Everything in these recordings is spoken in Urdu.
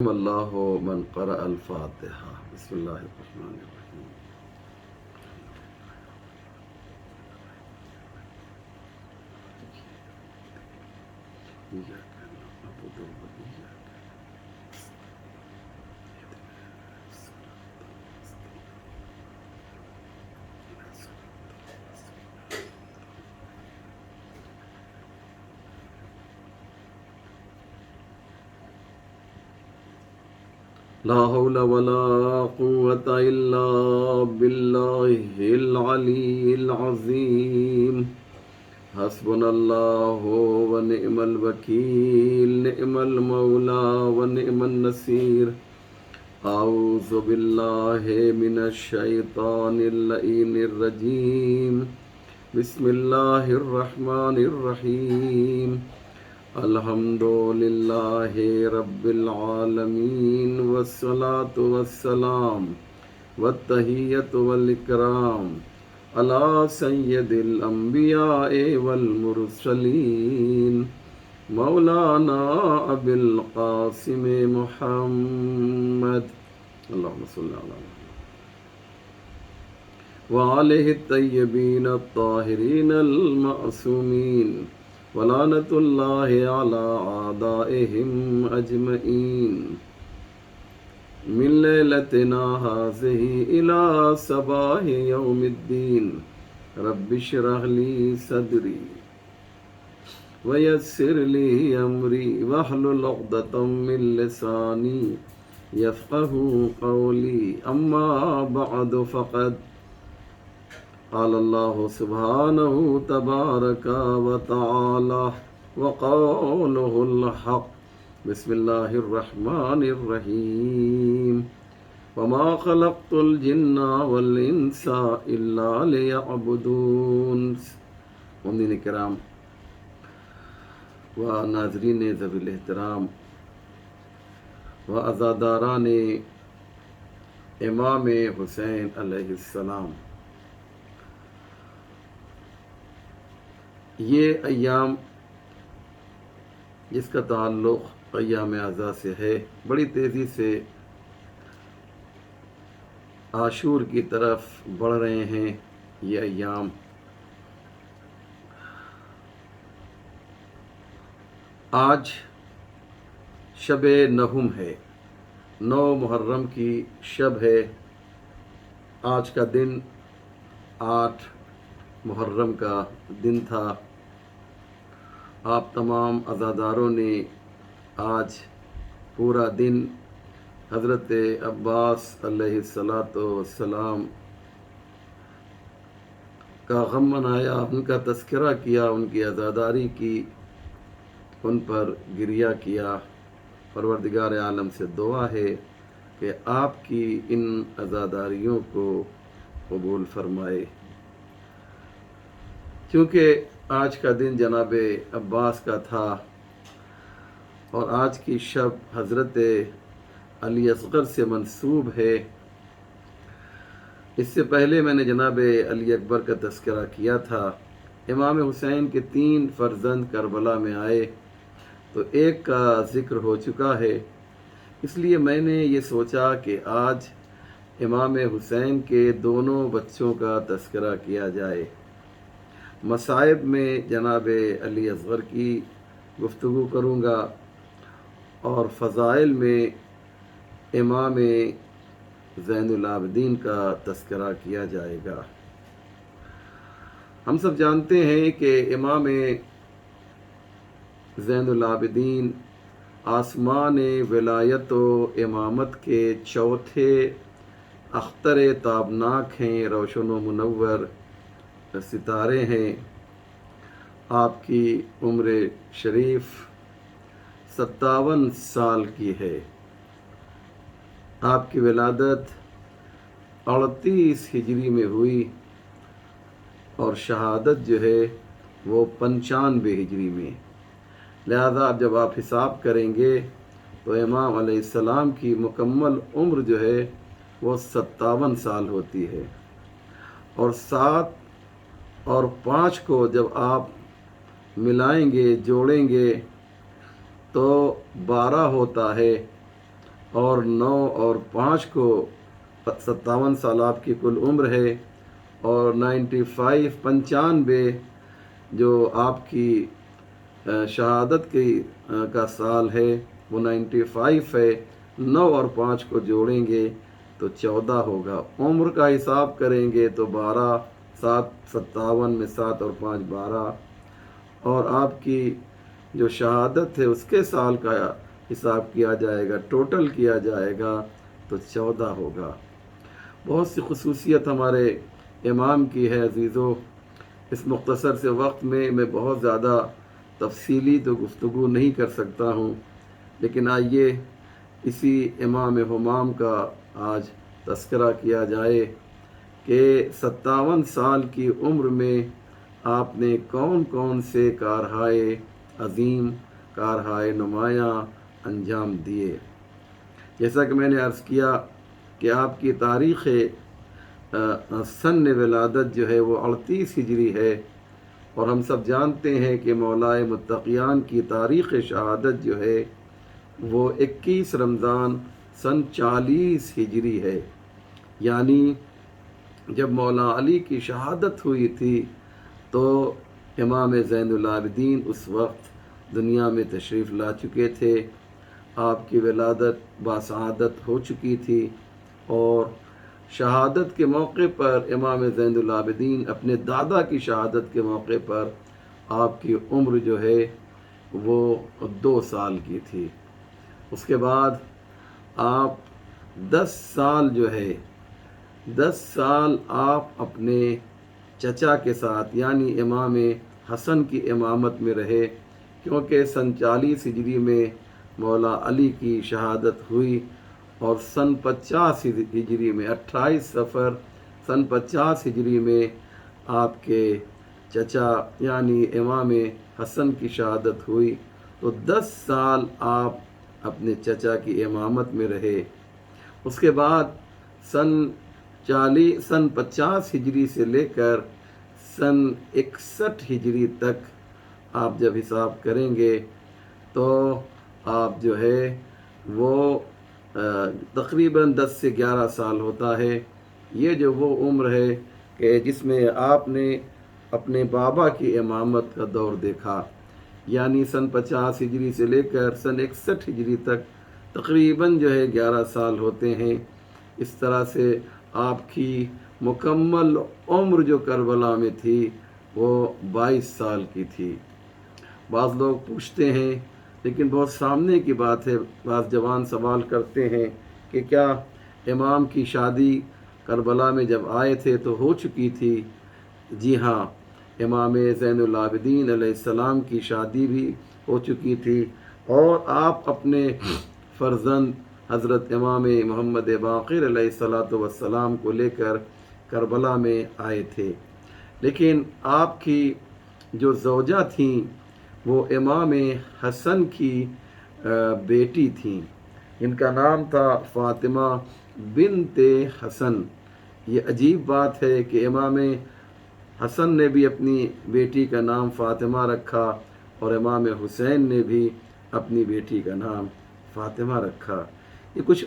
اللہ من قرأ الفاتحہ بسم اللہ الرحمن الرحیم ایاک نعبد وإیاک لا حول ولا قوة إلا بالله العلي العظيم حسبنا الله ونعم الوكيل نعم المولى ونعم النصير أعوذ بالله من الشيطان اللعين الرجيم بسم الله الرحمن الرحيم الحمد للہ رب العالمین والصلاة والسلام والتحیۃ والاکرام علی سید الانبیاء والمرسلین مولانا ابی القاسم محمد اللہم صلی علی وآلہ الطیبین الطاہرین المعصومین ولعنۃ اللہ علی اعدائہم اجمعین من لیلتنا ہذہ الی صباح یوم الدین رب اشرح لی صدری ویسر لی امری واحلل عقدۃ من لسانی یفقہوا قولی اما بعد فقد قال اللہ سبحانہ تبارک و تعالی وقولہ الحق بسم اللہ الرحمن الرحیم وما خلقت الجن والانس الا لیعبدون عمدین کرام و ناظرین ذوی الاحترام و عزاداران امام حسین علیہ السلام، یہ ایام جس کا تعلق ایام عزا سے ہے بڑی تیزی سے عاشور کی طرف بڑھ رہے ہیں۔ یہ ایام آج شب نہم ہے، 9 محرم کی شب ہے۔ آج کا دن 8 محرم کا دن تھا۔ آپ تمام عزاداروں نے آج پورا دن حضرت عباس علیہ السلام کا غم منایا، ان کا تذکرہ کیا، ان کی عزاداری کی، ان پر گریہ کیا۔ پروردگار عالم سے دعا ہے کہ آپ کی ان عزاداریوں کو قبول فرمائے، کیونکہ آج کا دن جناب عباس کا تھا اور آج کی شب حضرت علی اصغر سے منسوب ہے۔ اس سے پہلے میں نے جناب علی اکبر کا تذکرہ کیا تھا۔ امام حسین کے 3 فرزند کربلا میں آئے تو ایک کا ذکر ہو چکا ہے، اس لیے میں نے یہ سوچا کہ آج امام حسین کے دونوں بچوں کا تذکرہ کیا جائے۔ مصائب میں جناب علی اصغر کی گفتگو کروں گا اور فضائل میں امام زین العابدین کا تذکرہ کیا جائے گا۔ ہم سب جانتے ہیں کہ امام زین العابدین آسمان ولایت و امامت کے چوتھے اختر تابناک ہیں، روشن و منور ستارے ہیں۔ آپ کی عمر شریف 57 سال کی ہے۔ آپ کی ولادت 38 ہجری میں ہوئی اور شہادت جو ہے وہ 95 ہجری میں۔ لہذا جب آپ حساب کریں گے تو امام علیہ السلام کی مکمل عمر جو ہے وہ 57 سال ہوتی ہے، اور 7 اور 5 کو جب آپ ملائیں گے، جوڑیں گے تو 12 ہوتا ہے، اور 9 اور 5 کو 57 سال آپ کی کل عمر ہے، اور 95 جو آپ کی شہادت کا سال ہے وہ 95 ہے۔ 9 اور 5 کو جوڑیں گے تو 14 ہوگا۔ عمر کا حساب کریں گے تو 12، 7 57 میں 7 اور 5 12، اور آپ کی جو شہادت ہے اس کے سال کا حساب کیا جائے گا، ٹوٹل کیا جائے گا تو 14 ہوگا۔ بہت سی خصوصیت ہمارے امام کی ہے عزیزو۔ اس مختصر سے وقت میں بہت زیادہ تفصیلی تو گفتگو نہیں کر سکتا ہوں، لیکن آئیے اسی امام ہمام کا آج تذکرہ کیا جائے کہ 57 سال کی عمر میں آپ نے کون کون سے کارہائے عظیم، کارہائے نمایاں انجام دیے۔ جیسا کہ میں نے عرض کیا کہ آپ کی تاریخ سن ولادت جو ہے وہ 38 ہجری ہے، اور ہم سب جانتے ہیں کہ مولائے متقیان کی تاریخ شہادت جو ہے وہ 21 رمضان سن 40 ہجری ہے، یعنی جب مولا علی کی شہادت ہوئی تھی تو امام زین العابدین اس وقت دنیا میں تشریف لا چکے تھے، آپ کی ولادت باسعادت ہو چکی تھی، اور شہادت کے موقع پر امام زین العابدین اپنے دادا کی شہادت کے موقع پر آپ کی عمر جو ہے وہ 2 سال کی تھی۔ اس کے بعد آپ 10 سال جو ہے 10 سال آپ اپنے چچا کے ساتھ یعنی امام حسن کی امامت میں رہے، کیونکہ سن 40 ہجری میں مولا علی کی شہادت ہوئی، اور سن 50 ہجری میں 28 صفر سن 50 ہجری میں آپ کے چچا یعنی امام حسن کی شہادت ہوئی، تو 10 سال آپ اپنے چچا کی امامت میں رہے۔ اس کے بعد سن 50 ہجری سے لے کر سن 61 ہجری تک آپ جب حساب کریں گے تو آپ جو ہے وہ تقریباً 10 سے 11 سال ہوتا ہے۔ یہ جو وہ عمر ہے کہ جس میں آپ نے اپنے بابا کی امامت کا دور دیکھا، یعنی سن 50 ہجری سے لے کر سن 61 ہجری تک تقریباً جو ہے 11 سال ہوتے ہیں۔ اس طرح سے آپ کی مکمل عمر جو کربلا میں تھی وہ 22 سال کی تھی۔ بعض لوگ پوچھتے ہیں، لیکن بہت سامنے کی بات ہے، بعض جوان سوال کرتے ہیں کہ کیا امام کی شادی کربلا میں جب آئے تھے تو ہو چکی تھی؟ جی ہاں، امام زین العابدین علیہ السلام کی شادی بھی ہو چکی تھی، اور آپ اپنے فرزند حضرت امام محمد باقر علیہ السلام کو لے کر کربلا میں آئے تھے، لیکن آپ کی جو زوجہ تھیں وہ امام حسن کی بیٹی تھیں، ان کا نام تھا فاطمہ بنت حسن۔ یہ عجیب بات ہے کہ امام حسن نے بھی اپنی بیٹی کا نام فاطمہ رکھا، اور امام حسین نے بھی اپنی بیٹی کا نام فاطمہ رکھا۔ یہ کچھ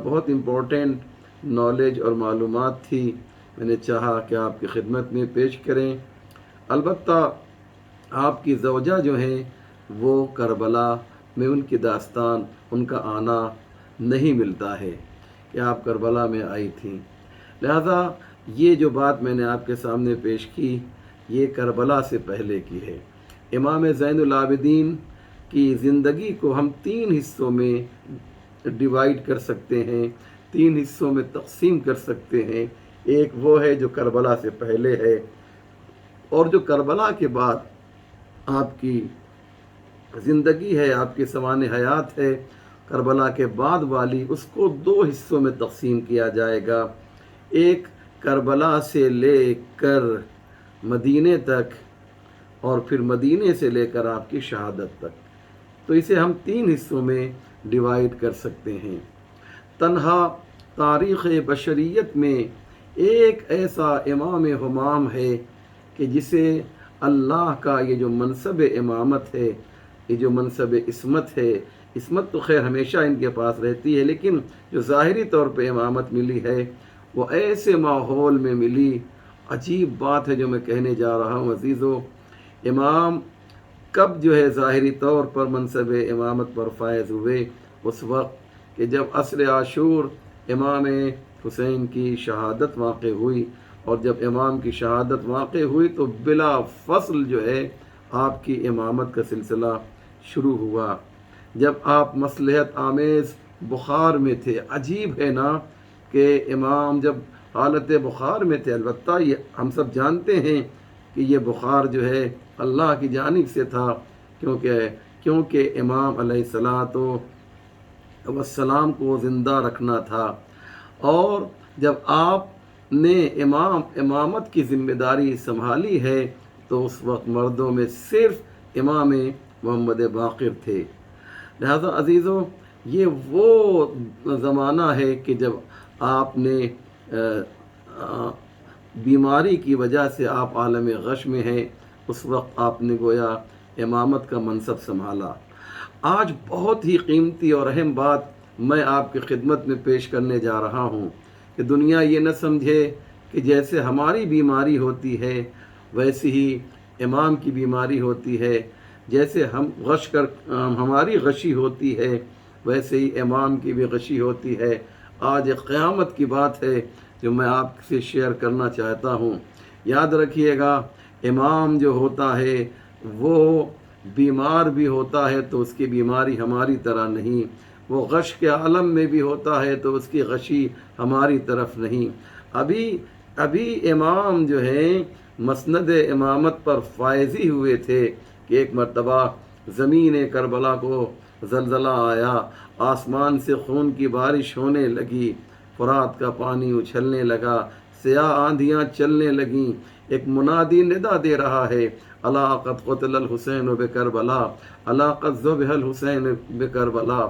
بہت امپورٹنٹ نالج اور معلومات تھی، میں نے چاہا کہ آپ کی خدمت میں پیش کریں۔ البتہ آپ کی زوجہ جو ہیں وہ کربلا میں ان کی داستان، ان کا آنا نہیں ملتا ہے کہ آپ کربلا میں آئی تھیں، لہذا یہ جو بات میں نے آپ کے سامنے پیش کی یہ کربلا سے پہلے کی ہے۔ امام زین العابدین کی زندگی کو ہم 3 حصوں میں ڈیوائیڈ کر سکتے ہیں، 3 حصوں میں تقسیم کر سکتے ہیں۔ ایک وہ ہے جو کربلا سے پہلے ہے، اور جو کربلا کے بعد آپ کی زندگی ہے، آپ کی سوانح حیات ہے کربلا کے بعد والی، اس کو 2 حصوں میں تقسیم کیا جائے گا۔ ایک کربلا سے لے کر مدینے تک، اور پھر مدینے سے لے کر آپ کی شہادت تک، تو اسے ہم 3 حصوں میں ڈیوائیڈ کر سکتے ہیں۔ تنہا تاریخ بشریت میں ایک ایسا امام ہمام ہے کہ جسے اللہ کا یہ جو منصب امامت ہے، یہ جو منصب عصمت ہے، عصمت تو خیر ہمیشہ ان کے پاس رہتی ہے، لیکن جو ظاہری طور پہ امامت ملی ہے وہ ایسے ماحول میں ملی. عجیب بات ہے جو میں کہنے جا رہا ہوں عزیزو. امام کب جو ہے ظاہری طور پر منصب امامت پر فائز ہوئے؟ اس وقت کہ جب عصر عاشور امام حسین کی شہادت واقع ہوئی، اور جب امام کی شہادت واقع ہوئی تو بلا فصل جو ہے آپ کی امامت کا سلسلہ شروع ہوا. جب آپ مصلحت آمیز بخار میں تھے. عجیب ہے نا کہ امام جب حالت بخار میں تھے، البتہ یہ ہم سب جانتے ہیں کہ یہ بخار جو ہے اللہ کی جانب سے تھا، کیونکہ امام علیہ السلام کو زندہ رکھنا تھا. اور جب آپ نے امامت کی ذمہ داری سنبھالی ہے تو اس وقت مردوں میں صرف امام محمد باقر تھے. لہذا عزیزو، یہ وہ زمانہ ہے کہ جب آپ نے بیماری کی وجہ سے آپ عالم غش میں ہیں. اس وقت آپ نے گویا امامت کا منصب سنبھالا. آج بہت ہی قیمتی اور اہم بات میں آپ کی خدمت میں پیش کرنے جا رہا ہوں کہ دنیا یہ نہ سمجھے کہ جیسے ہماری بیماری ہوتی ہے ویسی ہی امام کی بیماری ہوتی ہے، جیسے ہماری غشی ہوتی ہے ویسے ہی امام کی بھی غشی ہوتی ہے. آج ایک قیامت کی بات ہے جو میں آپ سے شیئر کرنا چاہتا ہوں. یاد رکھیے گا، امام جو ہوتا ہے وہ بیمار بھی ہوتا ہے تو اس کی بیماری ہماری طرح نہیں، وہ غش کے عالم میں بھی ہوتا ہے تو اس کی غشی ہماری طرف نہیں. ابھی امام جو ہیں مسند امامت پر فائز ہی ہوئے تھے کہ ایک مرتبہ زمین کربلا کو زلزلہ آیا، آسمان سے خون کی بارش ہونے لگی، فرات کا پانی اچھلنے لگا، سیاہ آندھیاں چلنے لگیں. ایک منادی ندا دے رہا ہے، الا قد قتل الحسین بکربلا، الا قد ذبح الحسین بکربلا.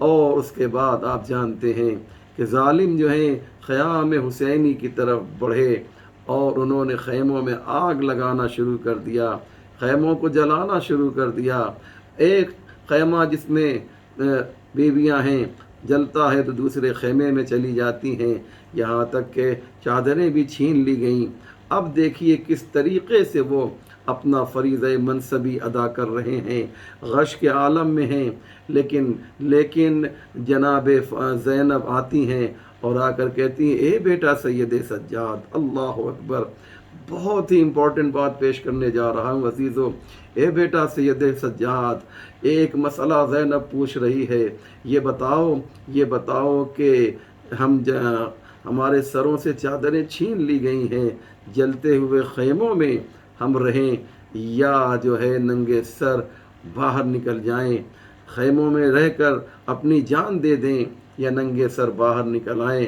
اور اس کے بعد آپ جانتے ہیں کہ ظالم جو ہیں خیام حسینی کی طرف بڑھے اور انہوں نے خیموں میں آگ لگانا شروع کر دیا، خیموں کو جلانا شروع کر دیا. ایک خیمہ جس میں بیویاں ہیں جلتا ہے تو دوسرے خیمے میں چلی جاتی ہیں، یہاں تک کہ چادریں بھی چھین لی گئیں. اب دیکھیے کس طریقے سے وہ اپنا فریضہ منصبی ادا کر رہے ہیں، غش کے عالم میں ہیں. لیکن جناب زینب آتی ہیں اور آ کر کہتی ہیں، اے بیٹا سید سجاد. اللہ اکبر. بہت ہی امپورٹنٹ بات پیش کرنے جا رہا ہوں عزیزو. اے بیٹا سید سجاد، ایک مسئلہ زینب پوچھ رہی ہے، یہ بتاؤ کہ ہمارے سروں سے چادریں چھین لی گئی ہیں، جلتے ہوئے خیموں میں ہم رہیں یا جو ہے ننگے سر باہر نکل جائیں، خیموں میں رہ کر اپنی جان دے دیں یا ننگے سر باہر نکل آئیں.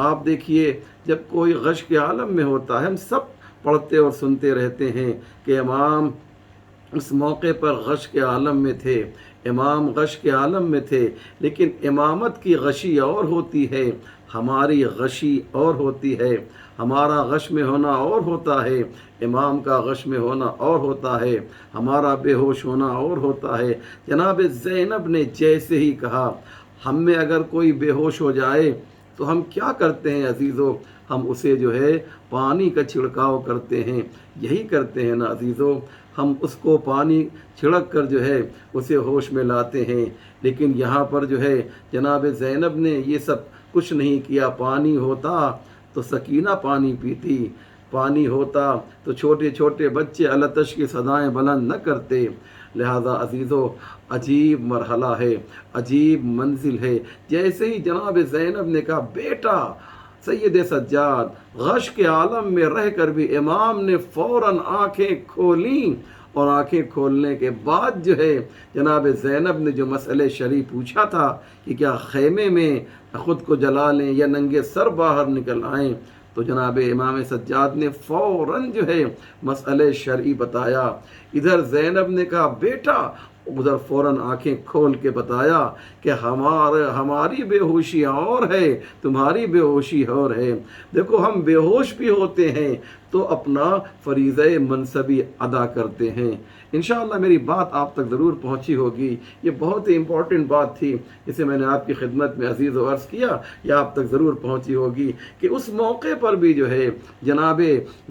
آپ دیکھیے جب کوئی غش کے عالم میں ہوتا ہے، ہم سب پڑھتے اور سنتے رہتے ہیں کہ امام اس موقع پر غش کے عالم میں تھے، امام غش کے عالم میں تھے. لیکن امامت کی غشی اور ہوتی ہے، ہماری غشی اور ہوتی ہے. ہمارا غش میں ہونا اور ہوتا ہے، امام کا غش میں ہونا اور ہوتا ہے، ہمارا بے ہوش ہونا اور ہوتا ہے. جناب زینب نے جیسے ہی کہا، ہم میں اگر کوئی بے ہوش ہو جائے تو ہم کیا کرتے ہیں عزیزو؟ ہم اسے جو ہے پانی کا چھڑکاؤ کرتے ہیں. یہی کرتے ہیں نا عزیزو، ہم اس کو پانی چھڑک کر جو ہے اسے ہوش میں لاتے ہیں. لیکن یہاں پر جو ہے جناب زینب نے یہ سب کچھ نہیں کیا. پانی ہوتا تو سکینہ پانی پیتی، پانی ہوتا تو چھوٹے چھوٹے بچے التش کی صدائیں بلند نہ کرتے. لہذا عزیزو، عجیب مرحلہ ہے، عجیب منزل ہے. جیسے ہی جناب زینب نے کہا، بیٹا سید سجاد، غش کے عالم میں رہ کر بھی امام نے فوراً آنکھیں کھولیں، اور آنکھیں کھولنے کے بعد جو ہے جناب زینب نے جو مسئلہ شرعی پوچھا تھا کہ کیا خیمے میں خود کو جلا لیں یا ننگے سر باہر نکل آئیں، تو جناب امام سجاد نے فوراً جو ہے مسئلہ شرعی بتایا. ادھر زینب نے کہا، بیٹا ادھر فوراً آنکھیں کھول کے بتایا کہ ہماری بے ہوشی اور ہے، تمہاری بے ہوشی اور ہے۔ دیکھو ہم بے ہوش بھی ہوتے ہیں تو اپنا فریضہ منصبی ادا کرتے ہیں۔ انشاءاللہ میری بات آپ تک ضرور پہنچی ہوگی۔ یہ بہت ہی امپورٹنٹ بات تھی جسے میں نے آپ کی خدمت میں عزیز و عرض کیا، یہ آپ تک ضرور پہنچی ہوگی کہ اس موقع پر بھی جو ہے جناب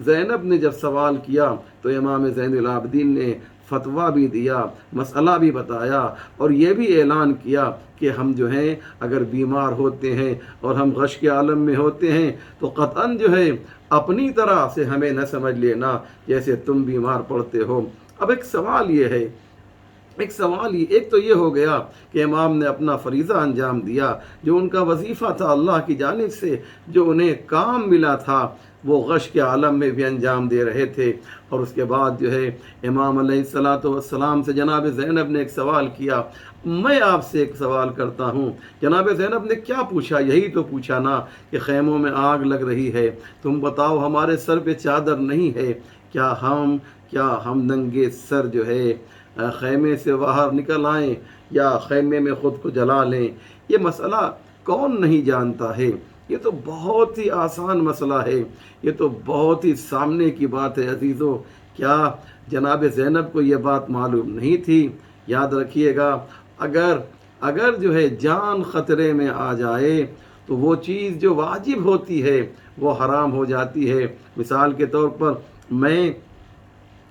زینب نے جب سوال کیا تو امام زین العابدین نے فتویٰ بھی دیا، مسئلہ بھی بتایا اور یہ بھی اعلان کیا کہ ہم جو ہیں اگر بیمار ہوتے ہیں اور ہم غش کے عالم میں ہوتے ہیں تو قطعاً جو ہے اپنی طرح سے ہمیں نہ سمجھ لینا جیسے تم بیمار پڑتے ہو۔ اب ایک سوال ایک تو یہ ہو گیا کہ امام نے اپنا فریضہ انجام دیا، جو ان کا وظیفہ تھا اللہ کی جانب سے، جو انہیں کام ملا تھا وہ غش کے عالم میں بھی انجام دے رہے تھے۔ اور اس کے بعد جو ہے امام علیہ السلام سے جناب زینب نے ایک سوال کیا۔ میں آپ سے ایک سوال کرتا ہوں، جناب زینب نے کیا پوچھا؟ یہی تو پوچھا نا کہ خیموں میں آگ لگ رہی ہے، تم بتاؤ ہمارے سر پہ چادر نہیں ہے، کیا ہم ننگے سر جو ہے خیمے سے باہر نکل آئیں یا خیمے میں خود کو جلا لیں؟ یہ مسئلہ کون نہیں جانتا ہے؟ یہ تو بہت ہی آسان مسئلہ ہے، یہ تو بہت ہی سامنے کی بات ہے عزیزو۔ کیا جناب زینب کو یہ بات معلوم نہیں تھی؟ یاد رکھیے گا، اگر جو ہے جان خطرے میں آ جائے تو وہ چیز جو واجب ہوتی ہے وہ حرام ہو جاتی ہے۔ مثال کے طور پر میں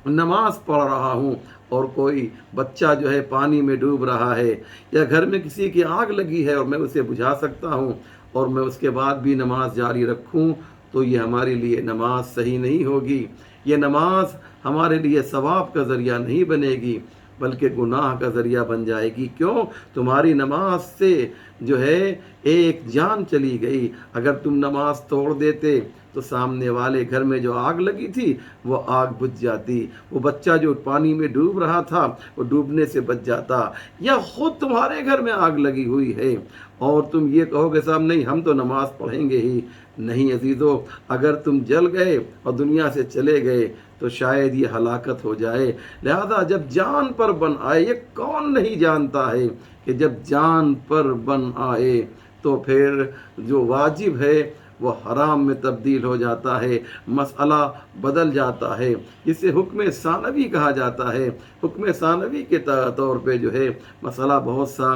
نماز پڑھ رہا ہوں اور کوئی بچہ جو ہے پانی میں ڈوب رہا ہے، یا گھر میں کسی کی آگ لگی ہے اور میں اسے بجھا سکتا ہوں اور میں اس کے بعد بھی نماز جاری رکھوں تو یہ ہمارے لیے نماز صحیح نہیں ہوگی، یہ نماز ہمارے لیے ثواب کا ذریعہ نہیں بنے گی بلکہ گناہ کا ذریعہ بن جائے گی۔ کیوں؟ تمہاری نماز سے جو ہے ایک جان چلی گئی۔ اگر تم نماز توڑ دیتے تو سامنے والے گھر میں جو آگ لگی تھی وہ آگ بجھ جاتی، وہ بچہ جو پانی میں ڈوب رہا تھا وہ ڈوبنے سے بچ جاتا، یا خود تمہارے گھر میں آگ لگی ہوئی ہے اور تم یہ کہو گے صاحب نہیں ہم تو نماز پڑھیں گے ہی نہیں۔ عزیزو، اگر تم جل گئے اور دنیا سے چلے گئے تو شاید یہ ہلاکت ہو جائے۔ لہذا جب جان پر بن آئے، یہ کون نہیں جانتا ہے کہ جب جان پر بن آئے تو پھر جو واجب ہے وہ حرام میں تبدیل ہو جاتا ہے، مسئلہ بدل جاتا ہے، جسے حکم ثانوی کہا جاتا ہے۔ حکم ثانوی کے طور پہ جو ہے مسئلہ بہت سا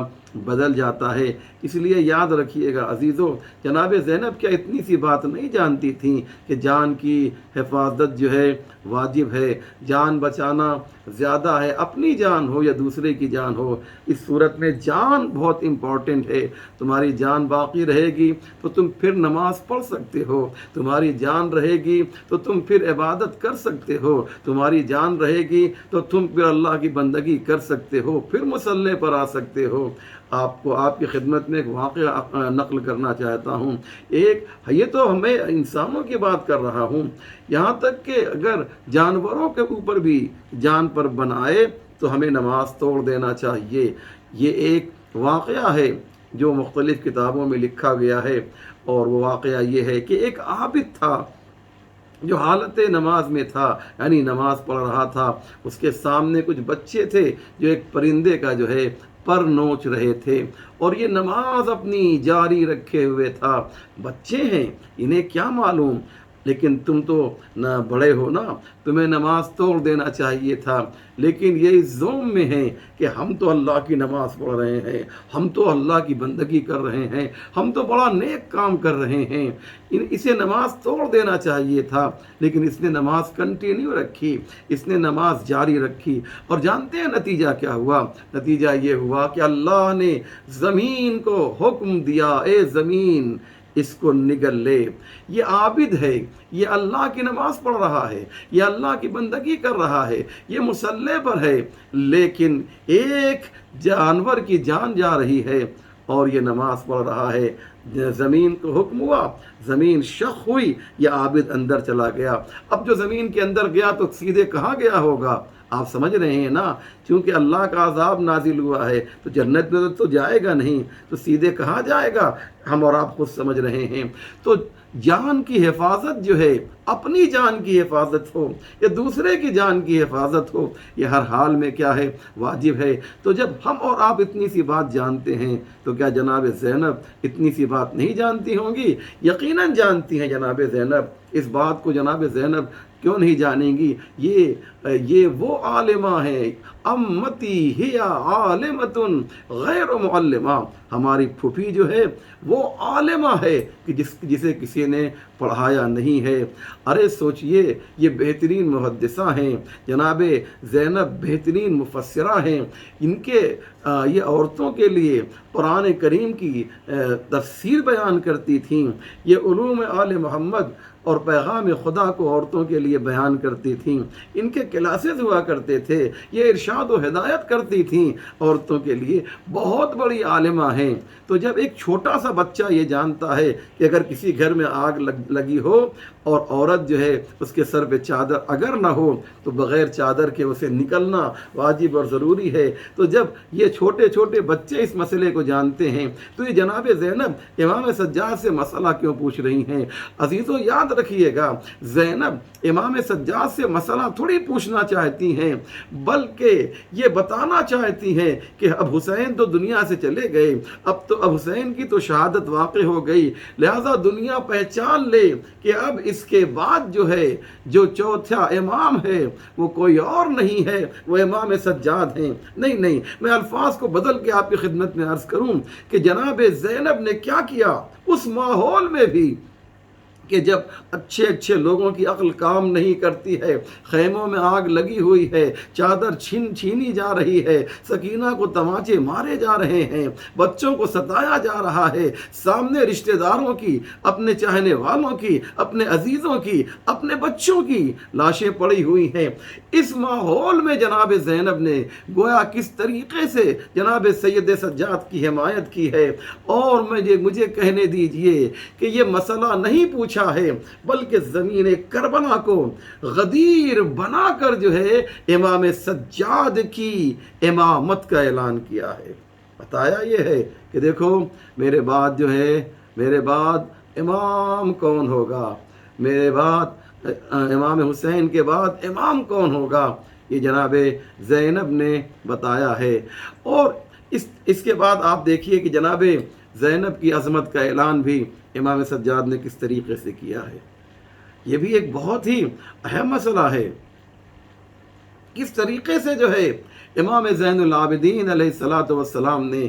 بدل جاتا ہے۔ اس لیے یاد رکھیے گا عزیزو، جناب زینب کیا اتنی سی بات نہیں جانتی تھیں کہ جان کی حفاظت جو ہے واجب ہے، جان بچانا زیادہ ہے، اپنی جان ہو یا دوسرے کی جان ہو، اس صورت میں جان بہت امپورٹنٹ ہے۔ تمہاری جان باقی رہے گی تو تم پھر نماز پڑھ سکتے ہو، تمہاری جان رہے گی تو تم پھر عبادت کر سکتے ہو، تمہاری جان رہے گی تو تم پھر اللہ کی بندگی کر سکتے ہو، پھر مصلی پر آ سکتے ہو۔ آپ کی خدمت میں ایک واقعہ نقل کرنا چاہتا ہوں۔ یہ تو میں انسانوں کی بات کر رہا ہوں، یہاں تک کہ اگر جانوروں کے اوپر بھی جان پر بنائے تو ہمیں نماز توڑ دینا چاہیے۔ یہ ایک واقعہ ہے جو مختلف کتابوں میں لکھا گیا ہے، اور وہ واقعہ یہ ہے کہ ایک عابد تھا جو حالت نماز میں تھا، یعنی نماز پڑھ رہا تھا۔ اس کے سامنے کچھ بچے تھے جو ایک پرندے کا جو ہے پر نوچ رہے تھے، اور یہ نماز اپنی جاری رکھے ہوئے تھا۔ بچے ہیں، انہیں کیا معلوم، لیکن تم تو نہ بڑے ہو نا، تمہیں نماز توڑ دینا چاہیے تھا، لیکن یہ اس ظلم میں ہے کہ ہم تو اللہ کی نماز پڑھ رہے ہیں، ہم تو اللہ کی بندگی کر رہے ہیں، ہم تو بڑا نیک کام کر رہے ہیں، اسے نماز توڑ دینا چاہیے تھا، لیکن اس نے نماز کنٹینیو رکھی، اس نے نماز جاری رکھی۔ اور جانتے ہیں نتیجہ کیا ہوا؟ نتیجہ یہ ہوا کہ اللہ نے زمین کو حکم دیا، اے زمین اس کو نگل لے۔ یہ عابد ہے، یہ اللہ کی نماز پڑھ رہا ہے، یہ اللہ کی بندگی کر رہا ہے، یہ مصلی پر ہے، لیکن ایک جانور کی جان جا رہی ہے اور یہ نماز پڑھ رہا ہے۔ زمین کو حکم ہوا، زمین شق ہوئی، یہ عابد اندر چلا گیا۔ اب جو زمین کے اندر گیا تو سیدھے کہاں گیا ہوگا؟ آپ سمجھ رہے ہیں نا، چونکہ اللہ کا عذاب نازل ہوا ہے تو جنت میں تو جائے گا نہیں، تو سیدھے کہاں جائے گا؟ ہم اور آپ خود سمجھ رہے ہیں۔ تو جان کی حفاظت جو ہے، اپنی جان کی حفاظت ہو یا دوسرے کی جان کی حفاظت ہو، یہ ہر حال میں کیا ہے؟ واجب ہے۔ تو جب ہم اور آپ اتنی سی بات جانتے ہیں تو کیا جناب زینب اتنی سی بات نہیں جانتی ہوں گی؟ یقیناً جانتی ہیں جناب زینب۔ اس بات کو جناب زینب کیوں نہیں جانیں گی؟ یہ وہ عالمہ ہیں، امتی ہی عالمۃ غیر معلمہ، ہماری پھوپھی جو ہے وہ عالمہ ہے کہ جسے کسی نے پڑھایا نہیں ہے۔ ارے سوچئے، یہ بہترین محدثہ ہیں، جناب زینب بہترین مفسرہ ہیں، ان کے یہ عورتوں کے لیے قرآن کریم کی تفسیر بیان کرتی تھیں، یہ علوم آل محمد اور پیغام خدا کو عورتوں کے لیے بیان کرتی تھیں، ان کے کلاسز ہوا کرتے تھے، یہ ارشاد و ہدایت کرتی تھیں عورتوں کے لیے، بہت بڑی عالمہ ہیں۔ تو جب ایک چھوٹا سا بچہ یہ جانتا ہے کہ اگر کسی گھر میں آگ لگی ہو اور عورت جو ہے اس کے سر پہ چادر اگر نہ ہو تو بغیر چادر کے اسے نکلنا واجب اور ضروری ہے، تو جب یہ چھوٹے چھوٹے بچے اس مسئلے کو جانتے ہیں تو یہ جناب زینب امام سجاد سے مسئلہ کیوں پوچھ رہی ہیں؟ عزیزو یاد رکھیے گا، زینب امام سجاد سے مسئلہ تھوڑی پوچھنا چاہتی ہیں، بلکہ یہ بتانا چاہتی ہیں کہ اب حسین تو دنیا سے چلے گئے، اب حسین کی تو شہادت واقع ہو گئی، لہذا دنیا پہچان لے کہ اب اس کے بعد جو ہے جو چوتھا امام ہے وہ کوئی اور نہیں ہے، وہ امام سجاد ہیں۔ نہیں، میں الفاظ کو بدل کے آپ کی خدمت میں عرض کروں کہ جناب زینب نے کیا کیا اس ماحول میں بھی کہ جب اچھے لوگوں کی عقل کام نہیں کرتی ہے، خیموں میں آگ لگی ہوئی ہے، چادر چھینی جا رہی ہے، سکینہ کو تماچے مارے جا رہے ہیں، بچوں کو ستایا جا رہا ہے، سامنے رشتہ داروں کی، اپنے چاہنے والوں کی، اپنے عزیزوں کی، اپنے بچوں کی لاشیں پڑی ہوئی ہیں، اس ماحول میں جناب زینب نے گویا کس طریقے سے جناب سید سجاد کی حمایت کی ہے۔ اور مجھے کہنے دیجئے کہ یہ مسئلہ نہیں پوچھا ہے، بلکہ زمین کربلا کو غدیر بنا کر جو ہے امام سجاد کی امامت کا اعلان کیا ہے۔ بتایا یہ ہے کہ دیکھو میرے بعد جو ہے، میرے بعد امام کون ہوگا، میرے بعد امام حسین کے بعد امام کون ہوگا، یہ جناب زینب نے بتایا ہے۔ اور اس کے بعد آپ دیکھیے کہ جناب زینب کی عظمت کا اعلان بھی امام سجاد نے کس طریقے سے کیا ہے۔ یہ بھی ایک بہت ہی اہم مسئلہ ہے، کس طریقے سے جو ہے امام زین العابدین علیہ السلام نے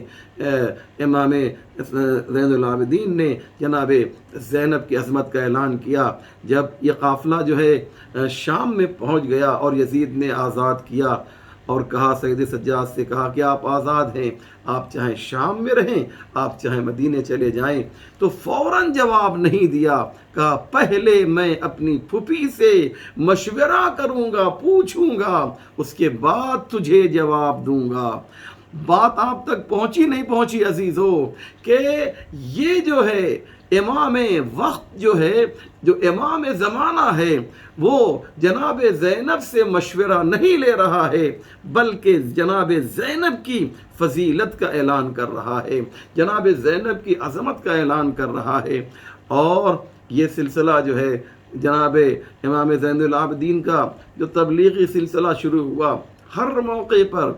امام زین العابدین نے جناب زینب کی عظمت کا اعلان کیا۔ جب یہ قافلہ جو ہے شام میں پہنچ گیا اور یزید نے آزاد کیا اور کہا، سید سجاد سے کہا کہ آپ آزاد ہیں، آپ چاہیں شام میں رہیں، آپ چاہیں مدینے چلے جائیں، تو فوراً جواب نہیں دیا، کہا پہلے میں اپنی پھوپھی سے مشورہ کروں گا، پوچھوں گا، اس کے بعد تجھے جواب دوں گا۔ بات آپ تک پہنچی نہیں پہنچی عزیزو کہ یہ جو ہے امام وقت جو ہے، جو امام زمانہ ہے، وہ جناب زینب سے مشورہ نہیں لے رہا ہے، بلکہ جناب زینب کی فضیلت کا اعلان کر رہا ہے، جناب زینب کی عظمت کا اعلان کر رہا ہے۔ اور یہ سلسلہ جو ہے جناب امام زین العابدین کا جو تبلیغی سلسلہ شروع ہوا، ہر موقع پر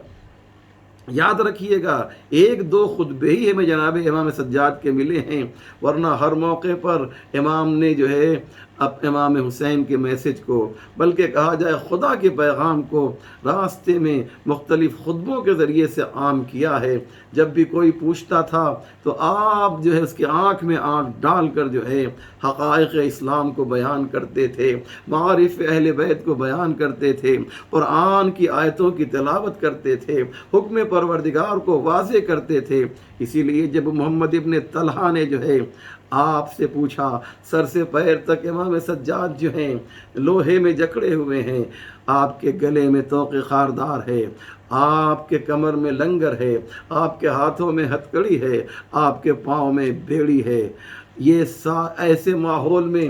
یاد رکھیے گا ایک دو خطبے ہی ہمیں جناب امام سجاد کے ملے ہیں، ورنہ ہر موقع پر امام نے جو ہے اب امام حسین کے میسج کو، بلکہ کہا جائے خدا کے پیغام کو راستے میں مختلف خطبوں کے ذریعے سے عام کیا ہے۔ جب بھی کوئی پوچھتا تھا تو آپ جو ہے اس کی آنکھ میں آنکھ ڈال کر جو ہے حقائق اسلام کو بیان کرتے تھے، معارف اہل بیت کو بیان کرتے تھے، قرآن کی آیتوں کی تلاوت کرتے تھے، حکم پروردگار کو واضح کرتے تھے۔ اسی لیے جب محمد ابن طلحہ نے جو ہے آپ سے پوچھا، سر سے پیر تک امام سجاد جو ہیں لوہے میں جکڑے ہوئے ہیں، آپ کے گلے میں طوق خاردار ہے، آپ کے کمر میں لنگر ہے، آپ کے ہاتھوں میں ہتکڑی ہے، آپ کے پاؤں میں بیڑی ہے، یہ ایسے ماحول میں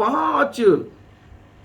5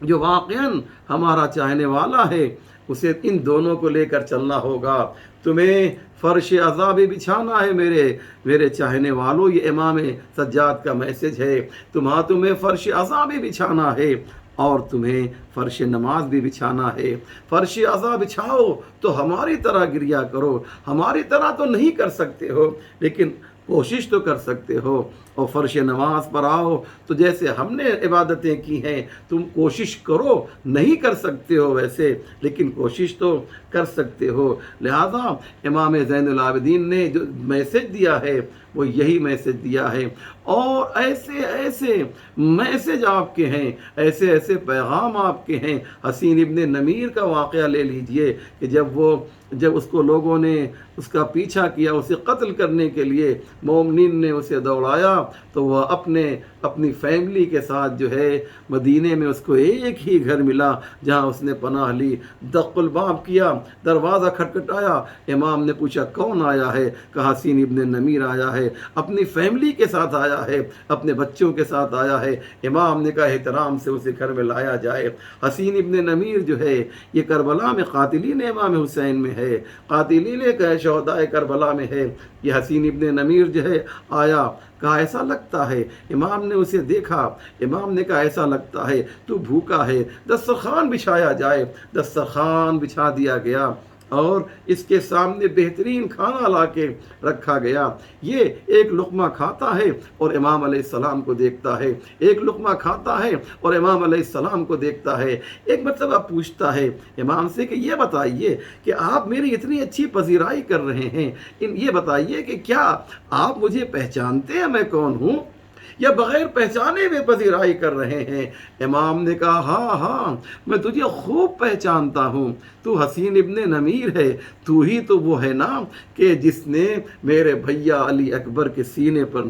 جو واقعاً ہمارا چاہنے والا ہے اسے ان دونوں کو لے کر چلنا ہوگا۔ تمہیں فرش عذاب بچھانا ہے میرے چاہنے والوں، یہ امام سجاد کا میسج ہے۔ تمہیں فرش عذاب بچھانا ہے اور تمہیں فرش نماز بھی بچھانا ہے۔ فرش عذاب بچھاؤ تو ہماری طرح گریا کرو، ہماری طرح تو نہیں کر سکتے ہو لیکن کوشش تو کر سکتے ہو، اور فرش نماز پر آؤ تو جیسے ہم نے عبادتیں کی ہیں تم کوشش کرو، نہیں کر سکتے ہو ویسے لیکن کوشش تو کر سکتے ہو۔ لہذا امام زین العابدین نے جو میسج دیا ہے وہ یہی میسج دیا ہے، اور ایسے ایسے میسج آپ کے ہیں، ایسے ایسے پیغام آپ کے ہیں۔ حسین ابن نمیر کا واقعہ لے لیجئے کہ جب اس کو لوگوں نے اس کا پیچھا کیا، اسے قتل کرنے کے لیے مومنین نے اسے دوڑایا، تو وہ اپنی فیملی کے ساتھ جو ہے مدینے میں اس کو ایک ہی گھر ملا جہاں اس نے پناہ لی۔ دق الباب کیا، دروازہ کھٹکھٹایا، امام نے پوچھا کون آیا ہے؟ کہا حسین ابن نمیر آیا ہے، اپنی فیملی کے ساتھ آیا ہے، اپنے بچوں کے ساتھ آیا ہے۔ امام نے کہا احترام سے اسے گھر میں لایا جائے۔ حسین ابن نمیر جو ہے یہ کربلا میں قاتلین امام حسین میں ہے، قاتلین شہداء کربلا میں ہے۔ یہ حسین ابن نمیر جو ہے آیا، کہا ایسا لگتا ہے، امام نے اسے دیکھا، امام نے کہا ایسا لگتا ہے تو بھوکا ہے، دسترخوان بچھایا جائے۔ دسترخوان بچھا دیا گیا اور اس کے سامنے بہترین کھانا لا کے رکھا گیا۔ یہ ایک لقمہ کھاتا ہے اور امام علیہ السلام کو دیکھتا ہے، ایک لقمہ کھاتا ہے اور امام علیہ السلام کو دیکھتا ہے۔ ایک مرتبہ پوچھتا ہے امام سے کہ یہ بتائیے کہ آپ میری اتنی اچھی پذیرائی کر رہے ہیں، یہ بتائیے کہ کیا آپ مجھے پہچانتے ہیں میں کون ہوں، یا بغیر پہچانے ہوئے پذیرائی کر رہے ہیں؟ امام نے کہا ہاں میں تجھے خوب پہچانتا ہوں، تو حسین ابن نمیر ہے، تو ہی تو وہ ہے نا کہ جس نے میرے بھیا علی اکبر کے سینے پر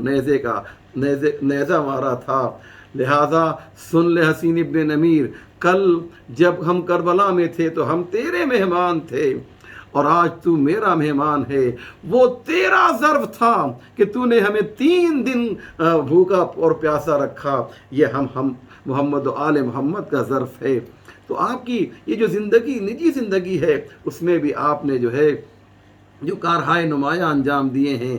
نیزہ مارا تھا۔ لہذا سن لے حسین ابن نمیر، کل جب ہم کربلا میں تھے تو ہم تیرے مہمان تھے، اور آج تو میرا مہمان ہے۔ وہ تیرا ظرف تھا کہ تو نے ہمیں 3 دن بھوکا اور پیاسا رکھا، یہ ہم محمد و آل محمد کا ظرف ہے۔ تو آپ کی یہ جو زندگی، نجی زندگی ہے، اس میں بھی آپ نے جو ہے جو کارہائے نمایاں انجام دیے ہیں۔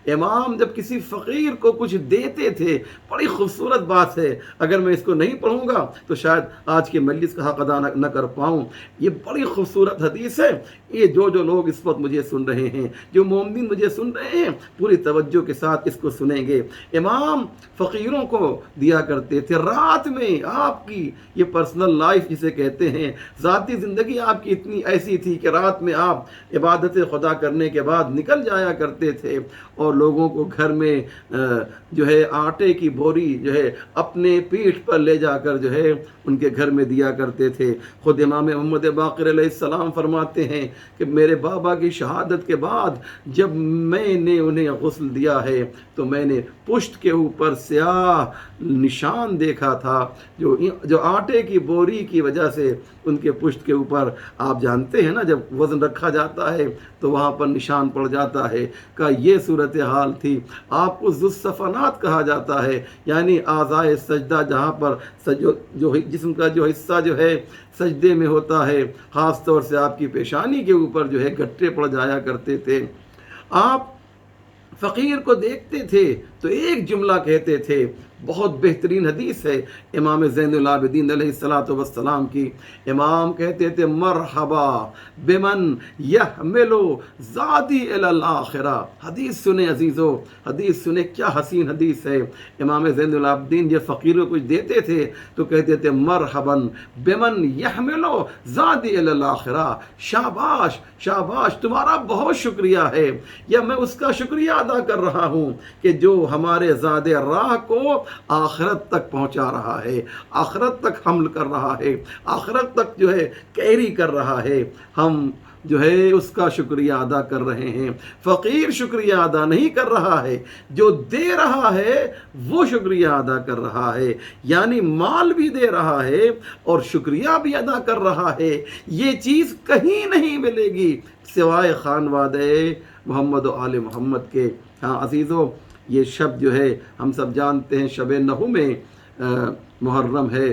امام جب کسی فقیر کو کچھ دیتے تھے، بڑی خوبصورت بات ہے، اگر میں اس کو نہیں پڑھوں گا تو شاید آج کے مجلس کا حق ادا نہ کر پاؤں۔ یہ بڑی خوبصورت حدیث ہے، یہ جو لوگ اس وقت مجھے سن رہے ہیں، جو مومنین مجھے سن رہے ہیں، پوری توجہ کے ساتھ اس کو سنیں گے۔ امام فقیروں کو دیا کرتے تھے، رات میں آپ کی یہ پرسنل لائف جسے کہتے ہیں، ذاتی زندگی آپ کی اتنی ایسی تھی کہ رات میں آپ عبادت خدا کرنے کے بعد نکل جایا کرتے تھے اور لوگوں کو گھر میں جو ہے آٹے کی بوری جو ہے اپنے پیٹھ پر لے جا کر جو ہے ان کے گھر میں دیا کرتے تھے۔ خود امام محمد باقر علیہ السلام فرماتے ہیں کہ میرے بابا کی شہادت کے بعد جب میں نے انہیں غسل دیا ہے تو میں نے پشت کے اوپر سیاہ نشان دیکھا تھا، جو آٹے کی بوری کی وجہ سے ان کے پشت کے اوپر، آپ جانتے ہیں نا جب وزن رکھا جاتا ہے تو وہاں پر نشان پڑ جاتا ہے، کہ یہ صورتحال تھی۔ آپ کو ذو الصفنات کہا جاتا ہے، یعنی اعضائے سجدہ، جہاں پر جو جسم کا جو حصہ جو ہے سجدے میں ہوتا ہے، خاص طور سے آپ کی پیشانی کے اوپر جو ہے گٹھے پڑ جایا کرتے تھے۔ آپ فقیر کو دیکھتے تھے تو ایک جملہ کہتے تھے، بہت بہترین حدیث ہے امام زین العابدین علیہ الصلوۃ والسلام کی۔ امام کہتے تھے مرحبا بمن یحمل زادی الی الاخرہ۔ حدیث سنیں عزیزو، حدیث سنیں، کیا حسین حدیث ہے۔ امام زین العابدین جب فقیروں کو کچھ دیتے تھے تو کہتے تھے مرحبا بمن یحمل زادی الی الاخرہ، شاباش شاباش، تمہارا بہت شکریہ ہے، یا میں اس کا شکریہ ادا کر رہا ہوں کہ جو ہمارے زاد راہ کو آخرت تک پہنچا رہا ہے، آخرت تک حمل کر رہا ہے، آخرت تک جو ہے کیری کر رہا ہے، ہم جو ہے اس کا شکریہ ادا کر رہے ہیں۔ فقیر شکریہ ادا نہیں کر رہا ہے، جو دے رہا ہے وہ شکریہ ادا کر رہا ہے، یعنی مال بھی دے رہا ہے اور شکریہ بھی ادا کر رہا ہے۔ یہ چیز کہیں نہیں ملے گی سوائے خانوادہ محمد و آل محمد کے۔ ہاں عزیزو، یہ شب جو ہے ہم سب جانتے ہیں شب نہو میں محرم ہے،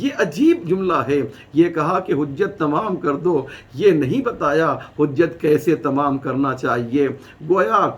یہ عجیب جملہ ہے. یہ کہا کہ حجت تمام کر دو، یہ نہیں بتایا حجت کیسے تمام کرنا چاہیے. گویا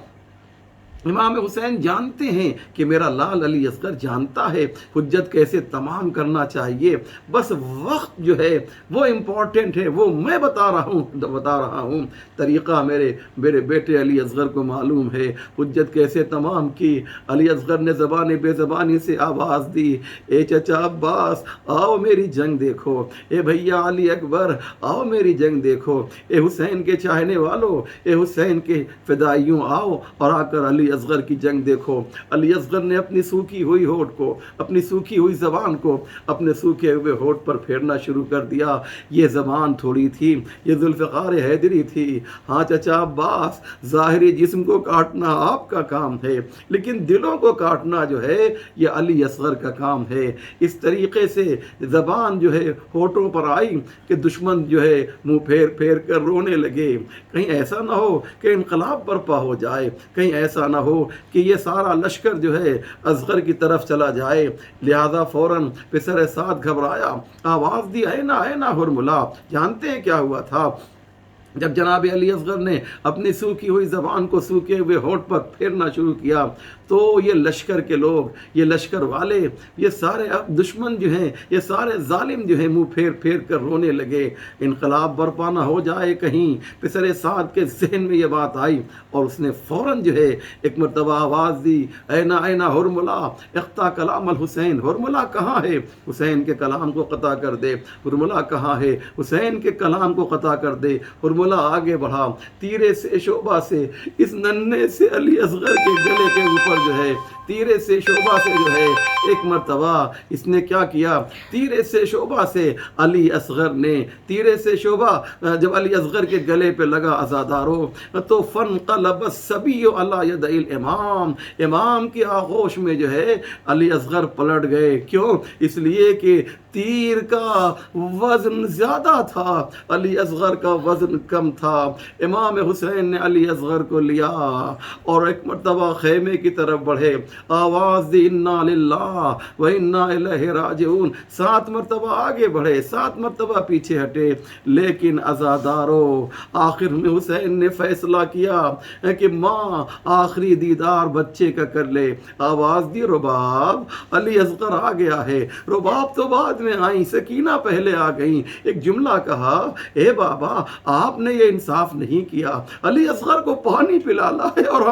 امام حسین جانتے ہیں کہ میرا لال علی اصغر جانتا ہے حجت کیسے تمام کرنا چاہیے، بس وقت جو ہے وہ امپورٹنٹ ہے، وہ میں بتا رہا ہوں. طریقہ میرے بیٹے علی اصغر کو معلوم ہے. حجت کیسے تمام کی؟ علی اصغر نے زبان بے زبانی سے آواز دی، اے چچا عباس آؤ میری جنگ دیکھو، اے بھیا علی اکبر آؤ میری جنگ دیکھو، اے حسین کے چاہنے والوں، اے حسین کے فدائیوں آؤ اور آ کر علی اصغر کی جنگ دیکھو. علی اصغر نے اپنی سوکھی ہوئی ہونٹ کو، اپنی سوکھی ہوئی زبان کو اپنے سوکھے ہوئے ہونٹ پر پھیرنا شروع کر دیا. یہ زبان تھوڑی تھی، یہ ذوالفقار حیدری تھی. ہاں چچا عباس، ظاہری جسم کو کاٹنا آپ کا کام ہے، لیکن دلوں کو کاٹنا جو ہے یہ علی اصغر کا کام ہے. اس طریقے سے زبان جو ہے ہونٹوں پر آئی کہ دشمن جو ہے منہ پھیر پھیر کر رونے لگے. کہیں ایسا نہ ہو کہ انقلاب برپا ہو جائے، کہیں ایسا نہ ہو کہ یہ سارا لشکر جو ہے اصغر کی طرف چلا جائے. لہذا فوراً پسر سعد گھبرایا، آواز دی اینا اینا ہرملا. جانتے ہیں کیا ہوا تھا؟ جب جناب علی اصغر نے اپنی سوکھی ہوئی زبان کو سوکھے ہوئے ہونٹ پر پھیرنا شروع کیا تو یہ لشکر کے لوگ، یہ لشکر والے، یہ سارے دشمن جو ہیں، یہ سارے ظالم جو ہیں منہ پھیر پھیر کر رونے لگے. انقلاب برپا نہ ہو جائے کہیں. پسر سعد کے ذہن میں یہ بات آئی اور اس نے فوراً جو ہے ایک مرتبہ آواز دی، اینا اینا ہرملا اقطع کلام الحسین. ہرملا کہاں ہے؟ حسین کے کلام کو قطع کر دے. ہرملا کہاں ہے؟ حسین کے کلام کو قطع کر دے. ہرملا آگے بڑھا، تیرے سے شعبہ سے اس ننھے سے علی اصغر کے گلے کے اوپر جو ہے تیرے سے شعبہ سے جو ہے ایک مرتبہ اس نے کیا کیا؟ تیرے سے شعبہ سے علی اصغر نے، تیرے سے شعبہ جب علی اصغر کے گلے پہ لگا عزادارو تو فانقلب الصبی علی ید الامام. امام کی آغوش میں جو ہے علی اصغر پلٹ گئے. کیوں؟ اس لیے کہ تیر کا وزن زیادہ تھا، علی اصغر کا وزن کم تھا. امام حسین نے علی اصغر کو لیا اور ایک مرتبہ خیمے کی طرف بڑھے. آواز دی انا للہ و انا الیہ راجعون. 7 مرتبہ آگے بڑھے، 7 مرتبہ پیچھے ہٹے. لیکن عزادارو آخر میں حسین نے فیصلہ کیا کہ ماں آخری دیدار بچے کا کر لے. آواز دی رباب، علی اصغر آ گیا ہے. رباب تو بعد میں آئی، سکینہ پہلے آ گئی. ایک جملہ کہا، اے بابا آپ نے یہ انصاف نہیں کیا، علی اصغر کو پانی پلا لائے اور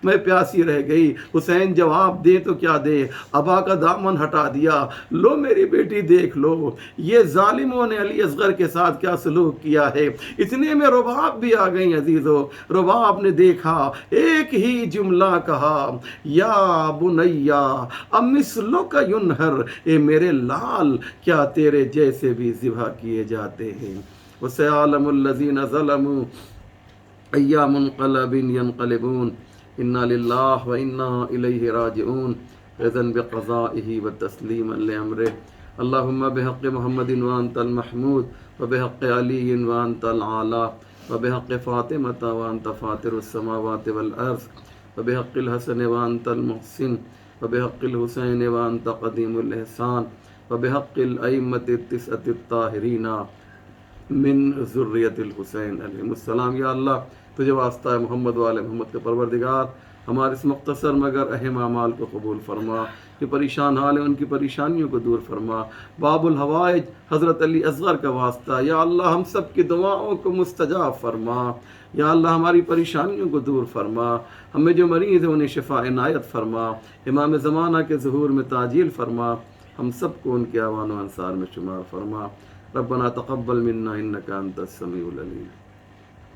میں پیاسی رہ گئی. حسین جواب دے تو کیا دے، ابا کا دامن ہٹا دیا. لو میری بیٹی دیکھ لو یہ ظالموں نے علی اصغر کے ساتھ کیا سلوک کیا ہے. اتنے میں رباب بھی آ گئی. عزیزو رباب نے دیکھا، ایک ہی جملہ کہا، یا بنیا امثلک ینہر، اے میرے لال کیا تیرے جیسے بھی ذبح کیے جاتے ہیں. وسيعلم الذين ظلموا أي منقلب ينقلبون إنا لله وإنا إليه راجعون رضا بقضائه وتسليما لأمره. اللهم بحق محمد وأنت المحمود وبحق علي وأنت العالى وبحق فاطمة وأنت فاطر السماوات والأرض وبحق الحسن وأنت المحسن وبحق الحسين وأنت قديم الإحسان وبحق الأئمة التسعة الطاهرين من ذریت الحسین علیہ السلام. یا اللہ تجھے واسطہ ہے محمد و آل محمد کے پروردگار، ہمارے اس مختصر مگر اہم اعمال کو قبول فرما. جو پریشان حال ہیں ان کی پریشانیوں کو دور فرما. باب الحوائج حضرت علی اصغر کا واسطہ یا اللہ ہم سب کی دعاؤں کو مستجاب فرما. یا اللہ ہماری پریشانیوں کو دور فرما. ہمیں جو مریض ہیں انہیں شفا عنایت فرما. امام زمانہ کے ظہور میں تعجیل فرما. ہم سب کو ان کے اعوان و انصار میں شمار فرما. ربنا تقبل منا انك انت السميع العليم.